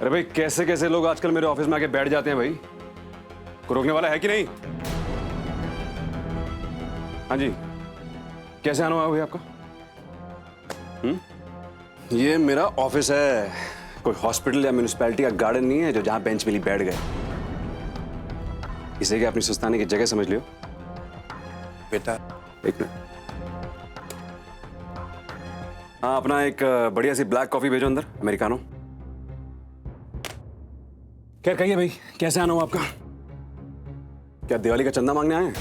अरे भाई कैसे कैसे लोग आजकल मेरे ऑफिस में आके बैठ जाते हैं भाई। कोई रोकने वाला है कि नहीं? हाँ जी, कैसे आना हुआ भाई आपका? ये मेरा ऑफिस है, कोई हॉस्पिटल या म्यूनिसिपैलिटी का गार्डन नहीं है जो जहां बेंच मिली बैठ गए। इसे क्या अपनी सुस्ताने की जगह समझ लियो? बेटा एक मिनट। हाँ, अपना एक बढ़िया सी ब्लैक कॉफी भेजो अंदर, अमेरिकानो। क्या कहिए भाई, कैसे आना हुआ आपका? क्या दिवाली का चंदा मांगने आए हैं?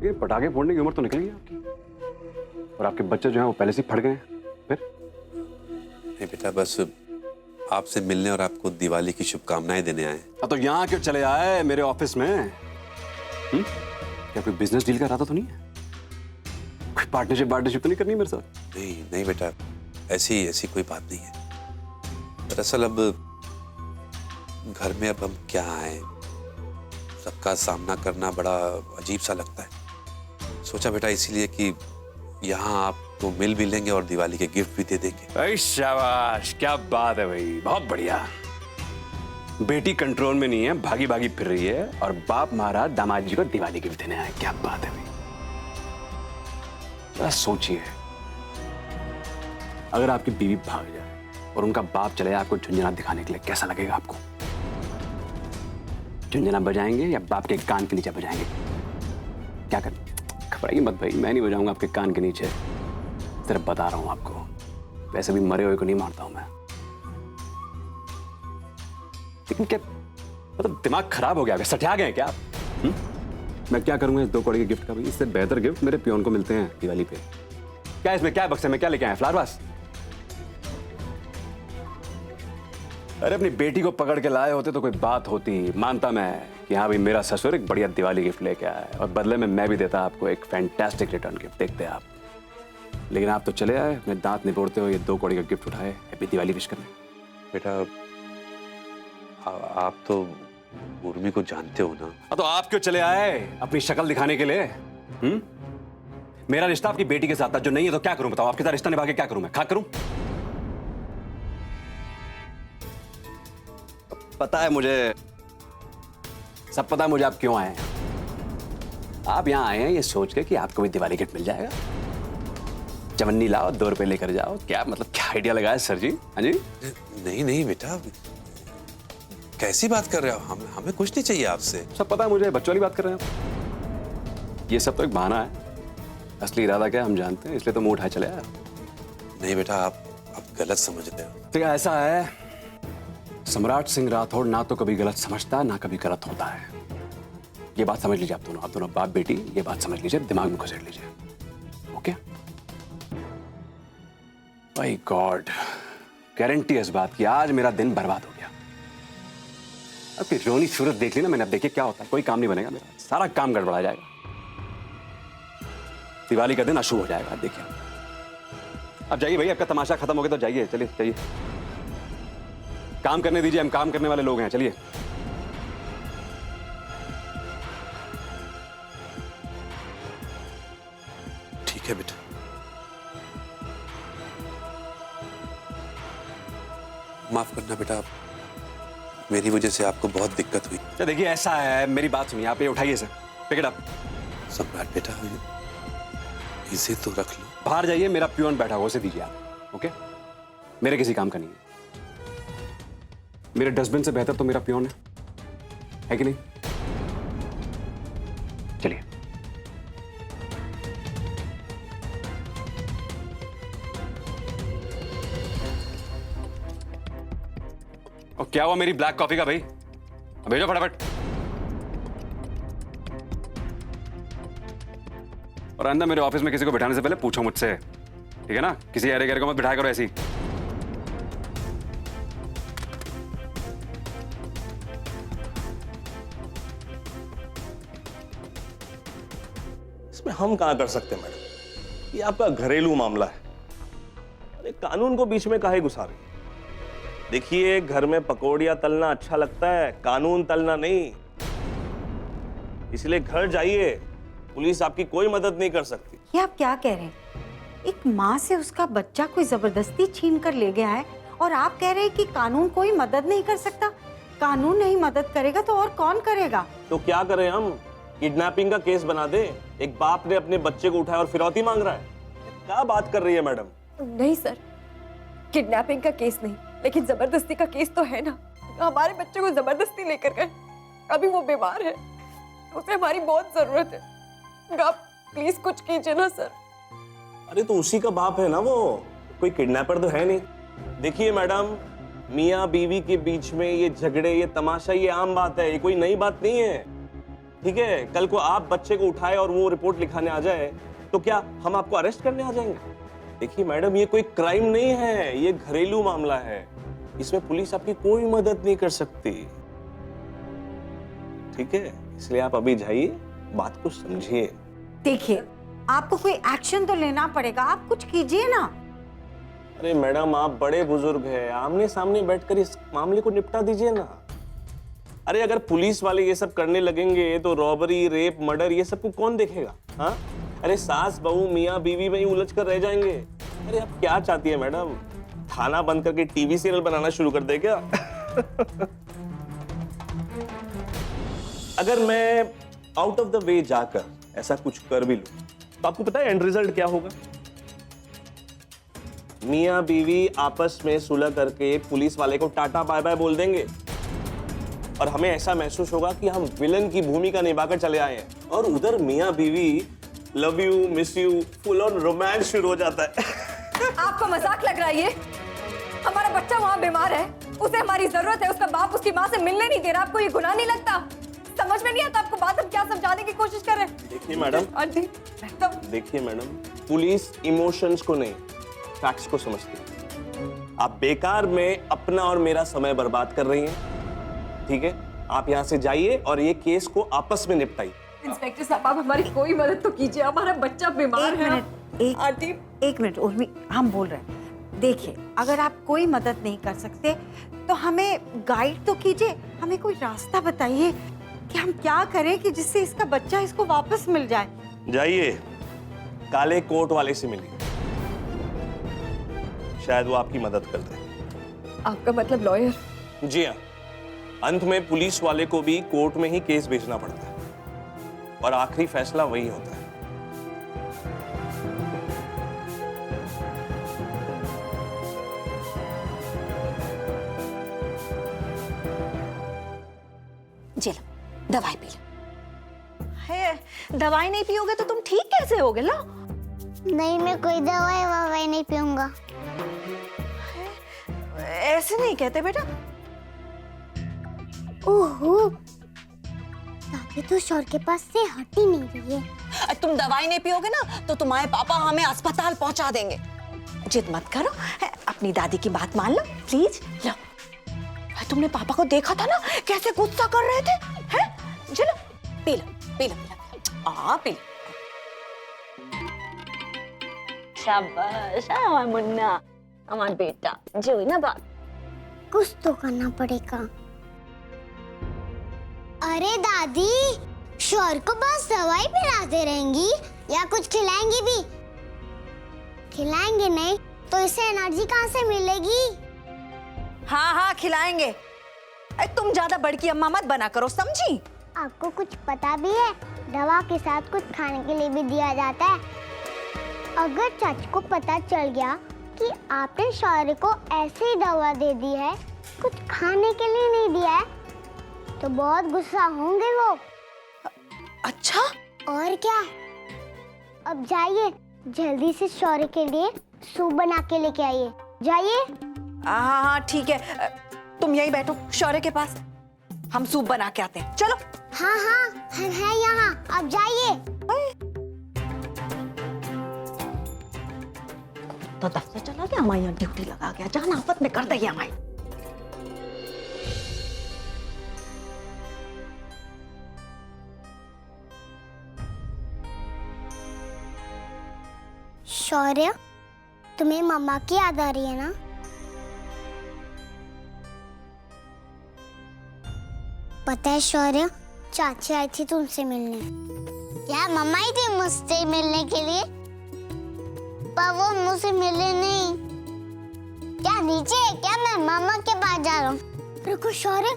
ये पटाखे फोड़ने की उम्र तो निकल गई आपकी, और आपके बच्चे जो हैं वो पहले से फट गए हैं। फिर नहीं बेटा, बस आपसे मिलने और आपको दिवाली की शुभकामनाएं देने आए। तो यहाँ क्यों चले आए मेरे ऑफिस में? क्या कोई बिजनेस डील का इरादा तो नहीं है? कोई पार्टनरशिप तो नहीं करनी मेरे साथ? नहीं नहीं बेटा, ऐसी ऐसी कोई बात नहीं है। दरअसल अब घर में अब हम क्या आए, सबका सामना करना बड़ा अजीब सा लगता है। सोचा बेटा इसीलिए कि यहाँ आपको मिल भी लेंगे और दिवाली के गिफ्ट भी दे देंगे। भाई शाबाश, क्या बात है भाई, बहुत बढ़िया। बेटी कंट्रोल में नहीं है, भागी भागी फिर रही है, और बाप महाराज दामाद जी को दिवाली गिफ्ट देने आए। क्या बात है भाई। बस सोचिए, अगर आपकी बीवी भाग जाए और उनका बाप चले आपको झुंझुना दिखाने के लिए, कैसा लगेगा आपको? झुंझुना बजाएंगे या बाप के कान के नीचे बजाएंगे? क्या कर, घबराइए मत भाई, मैं नहीं बजाऊंगा आपके कान के नीचे, सिर्फ बता रहा हूं आपको। वैसे भी मरे हुए को नहीं मारता हूं मैं। लेकिन क्या मतलब दिमाग खराब हो गया, सठिया गए क्या आप? मैं क्या करूंगा इस 2 करोड़ के गिफ्ट का भाई? इससे बेहतर गिफ्ट मेरे पियोन को मिलते हैं दिवाली पे। क्या इसमें क्या बक्से में क्या लेके आए, फ्लावर वास? अरे अपनी बेटी को पकड़ के लाए होते तो कोई बात होती, मानता मैं कि हाँ भाई मेरा ससुर एक बढ़िया दिवाली गिफ्ट लेके आया है, और बदले में मैं भी देता आपको एक फैंटास्टिक रिटर्न गिफ्ट। देखते आप। लेकिन आप तो चले आए अपने दांत निपोड़ते हो, ये 2 करोड़ का गिफ्ट उठाए हैप्पी दिवाली विश करने। बेटा आप तो उर्मी को जानते हो ना। तो आप क्यों चले आए अपनी शक्ल दिखाने के लिए? मेरा रिश्ता आपकी बेटी के साथ था, जो नहीं है तो क्या करूं बताओ? आपके साथ रिश्ता निभा के क्या करूं मैं? खाक करूं? पता है मुझे, सब पता है मुझे आप क्यों आए हैं। आप यहां आए हैं ये सोच के कि आपको भी दिवाली गिफ्ट मिल जाएगा। चवन्नी लाओ, 2 रुपए लेकर जाओ। क्या मतलब, क्या आइडिया लगाया सर जी? हाँ जी। नहीं नहीं बेटा, कैसी बात कर रहे हो? हमें कुछ नहीं चाहिए आपसे। सब पता है मुझे, बच्चों वाली बात कर रहे हैं आप। ये सब तो एक बहाना है, असली इरादा क्या हम जानते हैं, इसलिए तो मुंह उठाए चले आए। नहीं बेटा, आप गलत समझ रहे हो। तो ऐसा है, सम्राट सिंह राठौड़ ना तो कभी गलत समझता ना कभी गलत होता है। ये बात समझ लीजिए आप दोनों बाप बेटी, ये बात समझ लीजिए, दिमाग में घुसेड़ लीजिए। ओके? माय गॉड, गारंटी है इस बात की आज मेरा दिन बर्बाद हो गया। आपकी रोनी सूरत देख ली ना मैंने, अब देखिए क्या होता है। कोई काम नहीं बनेगा मेरा, सारा काम गड़बड़ा जाएगा। दिवाली का दिन अशुभ हो जाएगा। देखिए अब जाइए भाई, आपका तमाशा खत्म हो गया तो जाइए, चलिए चलिए, काम करने दीजिए, हम काम करने वाले लोग हैं। चलिए ठीक है बेटा। माफ करना बेटा, मेरी वजह से आपको बहुत दिक्कत हुई। तो देखिए ऐसा है, मेरी बात सुनिए, आप ये उठाइए सर, पिक इट अप। सम्राट बेटा, इसे तो रख लो। बाहर जाइए, मेरा पियोन बैठा हुआ, उसे दीजिए आप। ओके? मेरे किसी काम का नहीं है। मेरे डस्टबिन से बेहतर तो मेरा पियोन है कि नहीं? चलिए। और क्या हुआ मेरी ब्लैक कॉफी का भाई? भेजो फटाफट। और अंदर मेरे ऑफिस में किसी को बिठाने से पहले पूछो मुझसे, ठीक है ना? किसी अरे गहरे को मत बिठाया करो ऐसी। इसमें हम कहां कर सकते हैं मैडम, ये आपका घरेलू मामला है। अरे कानून को बीच में काहे घुसा रही? देखिए, घर में पकौड़ियां तलना अच्छा लगता है, कानून तलना नहीं। इसलिए घर जाइए, पुलिस आपकी कोई मदद नहीं कर सकती। ये आप क्या कह रहे हैं? एक माँ से उसका बच्चा कोई जबरदस्ती छीन कर ले गया है और आप कह रहे हैं कि कानून कोई मदद नहीं कर सकता। कानून नहीं मदद करेगा तो और कौन करेगा? तो क्या करें हम? किडनैपिंग का केस बना दे। एक बाप ने अपने बच्चे को उठाया और फिरौती मांग रहा है। क्या बात कर रही है मैडम? नहीं सर, किडनैपिंग का केस नहीं, लेकिन जबरदस्ती का केस तो है ना। हमारे बच्चे को जबरदस्ती लेकर गए, अभी वो बीमार है, उसे हमारी बहुत जरूरत है। आप प्लीज कुछ कीजिए ना सर। अरे तो उसी का बाप है ना वो, कोई किडनैपर तो है नहीं। देखिए मैडम, मियाँ बीवी के बीच में ये झगड़े, ये तमाशा, ये आम बात है, ये कोई नई बात नहीं है। ठीक है, कल को आप बच्चे को उठाए और वो रिपोर्ट लिखाने आ जाए तो क्या हम आपको अरेस्ट करने आ जाएंगे? देखिए मैडम, ये कोई क्राइम नहीं है, ये घरेलू मामला है। इसमें पुलिस आपकी कोई मदद नहीं कर सकती। ठीक है, इसलिए आप अभी जाइए, बात को समझिए। देखिए, आपको कोई एक्शन तो लेना पड़ेगा, आप कुछ कीजिए ना। अरे मैडम, आप बड़े बुजुर्ग हैं, आमने सामने बैठकर इस मामले को निपटा दीजिए ना। अरे अगर पुलिस वाले ये सब करने लगेंगे तो रॉबरी, रेप, मर्डर ये सब को कौन देखेगा? हाँ, अरे सास बहू मियाँ बीवी में ही उलझ कर रह जाएंगे। अरे आप क्या चाहती है मैडम? थाना बंद करके टीवी सीरियल बनाना शुरू कर दे क्या? अगर मैं आउट ऑफ द वे जाकर ऐसा कुछ कर भी लूं तो आपको पता है एंड रिजल्ट क्या होगा? मियाँ बीवी आपस में सुलह करके पुलिस वाले को टाटा बाय बाय बोल देंगे और हमें ऐसा महसूस होगा कि हम विलन की भूमिका निभाकर चले आए हैं। और उधर मियाँ बीवी love you, miss you, full on romance शुरू हो जाता है। आपको मजाक लग रहा है ये? हमारा बच्चा वहाँ बीमार है, उसे हमारी जरूरत है, उसका बाप उसकी माँ से मिलने नहीं दे रहा। आपको ये गुनाह नहीं लगता? समझ में नहीं आता आपको बात? हम क्या समझाने की कोशिश कर रहे हैं? देखिए मैडम, आंटी, देखिए मैडम, पुलिस इमोशंस को नहीं, फैक्ट्स को समझती है। आप बेकार में अपना और मेरा समय बर्बाद कर रही हैं। ठीक है, आप यहाँ से जाइए और ये केस को आपस में निपटाइए। इंस्पेक्टर साहब, आप हमारी कोई मदद तो कीजिए, हमारा बच्चा बीमार एक है। मिनट, आंटी, एक मिनट उर्मी, हम बोल रहे हैं। देखिए, अगर आप कोई मदद नहीं कर सकते तो हमें गाइड तो कीजिए, हमें कोई रास्ता बताइए कि हम क्या करें कि जिससे इसका बच्चा इसको वापस मिल जाए। जाइए, काले कोट वाले से मिलिए, शायद वो आपकी मदद कर दे। आपका मतलब लॉयर? जी हाँ, अंत में पुलिस वाले को भी कोर्ट में ही केस भेजना पड़ता है और आखिरी फैसला वही होता है। चलो, दवाई पी लो। है, दवाई नहीं पियोगे तो तुम ठीक कैसे होगे? लो। नहीं, मैं कोई दवाई ववाई नहीं पीऊंगा। ऐसे नहीं कहते बेटा। ओहो, दादी तो शोर के पास से हट ही नहीं रही है। तुम दवाई नहीं पियोगे ना तो तुम्हारे पापा हमें अस्पताल पहुंचा देंगे। जिद मत करो, है, अपनी दादी की बात मान लो प्लीज। लो, तुमने पापा को देखा था ना कैसे गुस्सा कर रहे थे? हैं? चलो P low, P low, P low. P low. शाबाश हमारा मुन्ना, हमारा बेटा। जो हुई ना बात, कुछ तो करना पड़ेगा। अरे दादी, शोर को बस दवाई पिलाते रहेंगी या कुछ खिलाएंगी भी? खिलाएंगे नहीं तो इसे एनर्जी कहाँ से मिलेगी? हाँ, खिलाएंगे। तुम ज्यादा बड़की अम्मा मत बना करो, समझी? आपको कुछ पता भी है, दवा के साथ कुछ खाने के लिए भी दिया जाता है। अगर चाची को पता चल गया कि आपने शौर्य को ऐसे ही दवा दे दी है, कुछ खाने के लिए नहीं दिया है, तो बहुत गुस्सा होंगे वो। अच्छा, और क्या? अब जाइए, जल्दी से शौर्य के लिए सूप बना के लेके आइए। जाइए। हाँ, ठीक है। तुम यहीं बैठो शौर्य के पास, हम सूप बना के आते हैं। चलो। हाँ, हम हैं यहाँ, अब जाइए। तो दफ्तर चला गया, हमारे यहाँ ड्यूटी लगा गया। जहाँ आफत में कर देगी हमारी। शौर्य, तुम्हें मम्मा की याद आ रही है ना? पता है शौर्य, चाची आई थी तुमसे मिलने। क्या मम्मा आई थी मुझसे मिलने के लिए? पर वो मुझसे मिले नहीं। क्या नीचे है क्या? मैं मामा के पास जा रहा हूँ। रुको शौर्य,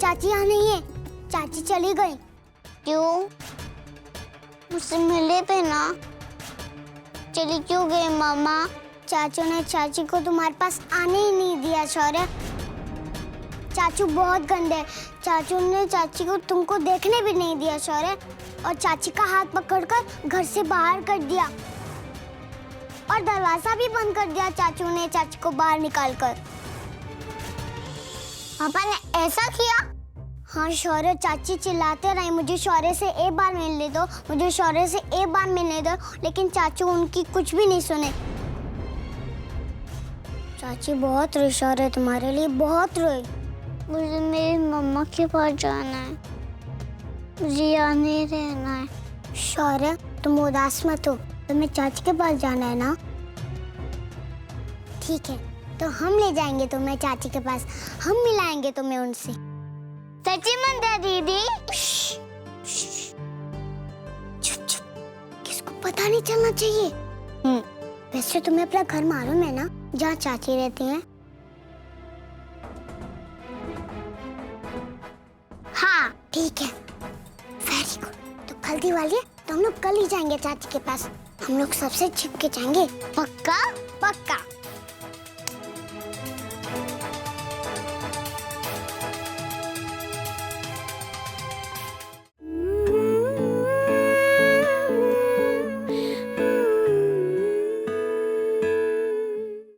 चाची यहाँ नहीं है, चाची चली गई। क्यों? मुझसे मिले पे ना। चली क्यों गई मामा? चाचू ने चाची को तुम्हारे पास आने ही नहीं दिया शौर्य। चाचू बहुत गंदे हैं। चाचू ने चाची को तुमको देखने भी नहीं दिया शौर्य, और चाची का हाथ पकड़कर घर से बाहर कर दिया, और दरवाजा भी बंद कर दिया चाचू ने चाची को बाहर निकालकर। पापा ने ऐसा किया? हाँ शौर्य, चाची चिल्लाते रहे मुझे शौर्य से एक बार मिलने दो, मुझे शौर्य से एक बार मिलने दो, लेकिन चाचू उनकी कुछ भी नहीं सुने। चाची बहुत रोई शौर्य, तुम्हारे लिए बहुत रोई। मुझे मेरी मम्मा के पास जाना है, मुझे यहाँ नहीं रहना है। शौर्य तुम उदास मत हो, तुम्हें चाची के पास जाना है ना? ठीक है, तो हम ले जाएंगे तुम्हें चाची के पास, हम मिलाएंगे तुम्हें उनसे। सच्ची मंदा दीदी? चुप चुप, किसको पता नहीं चलना चाहिए। वैसे तुम्हें अपना घर मालूम है ना, जहाँ चाची रहती हैं? हाँ ठीक है, वेरी गुड। तो कल दिवाली है, तो हम लोग कल ही जाएंगे चाची के पास। हम लोग सबसे छिप के जाएंगे। पक्का? पक्का।